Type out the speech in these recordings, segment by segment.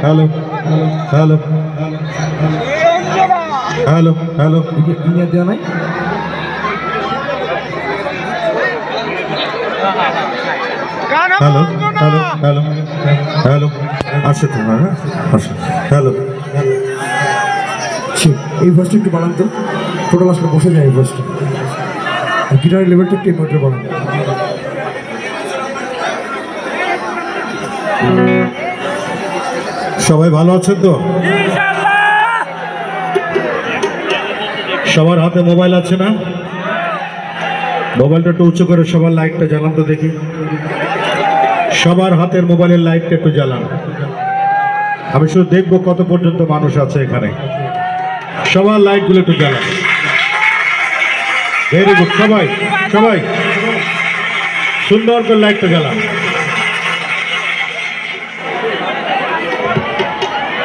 Hello hello hello hello engineer দেওয়া নাই। Hello hello hello hello আসে তোমার আসে হ্যালো এই ভয়েসটা একটু বাড়ান তো, টোটাল আসলে বসে যায় এই ভয়েসটা। গিটারের লেভেলটা একটু মিটার বাড়ান। সবাই ভালো আছেন তো? সবার হাতে মোবাইল আছে না? মোবাইলটা একটু উঁচু করে সবার লাইটটা জ্বালান তো দেখি। সবার হাতের মোবাইলের লাইটটা একটু জ্বালান। আমি শুধু দেখবো কত পর্যন্ত মানুষ আছে এখানে। সবার লাইটগুলো একটু জ্বালান। ভেরি গুড, সবাই সবাই সুন্দর করে লাইটটা জ্বালান।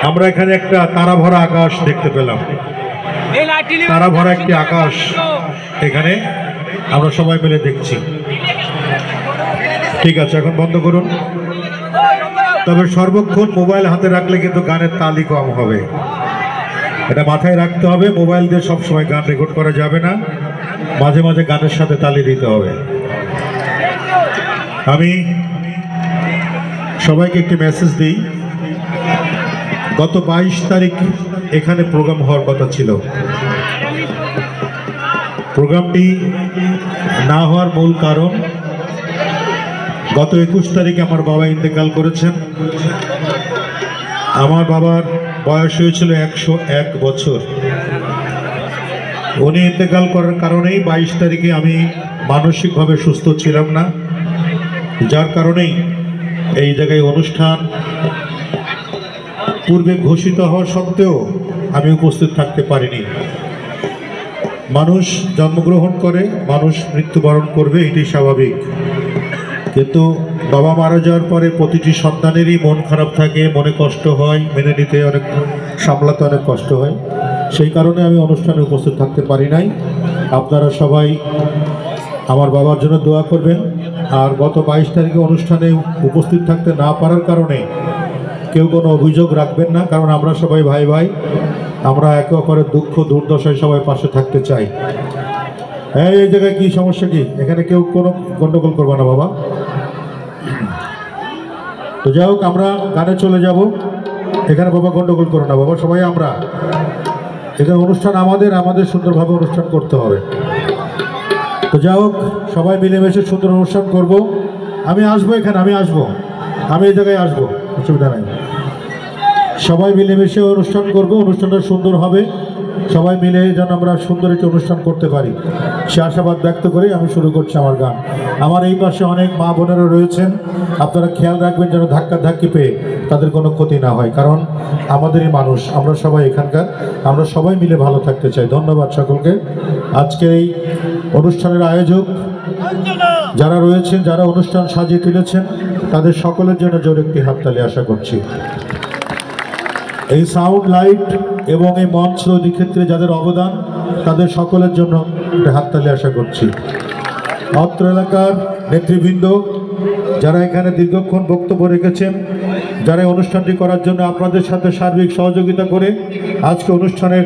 আমরা এখানে একটা তারা ভরা আকাশ দেখতে পেলাম। তারা ভরা একটি আকাশ এখানে আমরা সবাই মিলে দেখছি। ঠিক আছে, এখন বন্ধ করুন। তবে সর্বক্ষণ মোবাইল হাতে রাখলে কিন্তু গানের তালই কম হবে, এটা মাথায় রাখতে হবে। মোবাইল দিয়ে সবসময় গান রেকর্ড করা যাবে না, মাঝে মাঝে গানের সাথে তালি দিতে হবে। আমি সবাইকে একটি মেসেজ দিই। গত 22 তারিখ এখানে প্রোগ্রাম হওয়ার কথা ছিল। প্রোগ্রামটি না হওয়ার মূল কারণ, গত 21 তারিখে আমার বাবা ইন্তেকাল করেছেন। আমার বাবার বয়স হয়েছিল 101 বছর। উনি ইন্তেকাল করার কারণেই 22 তারিখে আমি মানসিকভাবে সুস্থ ছিলাম না, যার কারণেই এই জায়গায় অনুষ্ঠান পূর্বে ঘোষিত হওয়া সত্ত্বেও আমি উপস্থিত থাকতে পারিনি। মানুষ জন্মগ্রহণ করে, মানুষ মৃত্যুবরণ করবে, এটি স্বাভাবিক। কিন্তু বাবা মারা যাওয়ার পরে প্রতিটি সন্তানেরই মন খারাপ থাকে, মনে কষ্ট হয়, মেনে নিতে অনেক, সামলাতে অনেক কষ্ট হয়। সেই কারণে আমি অনুষ্ঠানে উপস্থিত থাকতে পারি নাই। আপনারা সবাই আমার বাবার জন্য দোয়া করবেন। আর গত 22 তারিখে অনুষ্ঠানে উপস্থিত থাকতে না পারার কারণে কেউ কোনো অভিযোগ রাখবেন না, কারণ আমরা সবাই ভাই ভাই, আমরা একে অপরের দুঃখ দুর্দশায় সবাই পাশে থাকতে চাই। হ্যাঁ, এই জায়গায় কি সমস্যা কি? এখানে কেউ কোনো গন্ডগোল করবে না বাবা। তো যাই হোক, আমরা গানে চলে যাব। এখানে বাবা গন্ডগোল করো না বাবা, সবাই আমরা এখানে অনুষ্ঠান আমাদের সুন্দরভাবে অনুষ্ঠান করতে হবে। তো যাই হোক, সবাই মিলেমিশে সুন্দর অনুষ্ঠান করব। আমি আসবো এখানে, আমি এই জায়গায় আসবো, অসুবিধা নাই। সবাই মিলেমিশে অনুষ্ঠান করব, অনুষ্ঠানটা সুন্দর হবে। সবাই মিলে যেন আমরা সুন্দর একটি অনুষ্ঠান করতে পারি, সে আশাবাদ ব্যক্ত করে আমি শুরু করছি আমার গান। আমার এই পাশে অনেক মা বোনেরা রয়েছেন, আপনারা খেয়াল রাখবেন যেন ধাক্কি পেয়ে তাদের কোনো ক্ষতি না হয়, কারণ আমাদেরই মানুষ, আমরা সবাই এখানকার, আমরা সবাই মিলে ভালো থাকতে চাই। ধন্যবাদ সকলকে। আজকের এই অনুষ্ঠানের আয়োজক যারা রয়েছেন, যারা অনুষ্ঠান সাজিয়ে তুলেছেন, তাদের সকলের জন্য জোরে একটি হাততালি আশা করছি। এই সাউন্ড, লাইট এবং এই মঞ্চ তৈরির ক্ষেত্রে যাদের অবদান, তাদের সকলের জন্য একটা হাততালি আশা করছি। অত্র এলাকার নেতৃবৃন্দ যারা এখানে দীর্ঘক্ষণ বক্তব্য রেখেছেন, যারা অনুষ্ঠানটি করার জন্য আপনাদের সাথে সার্বিক সহযোগিতা করে আজকে অনুষ্ঠানের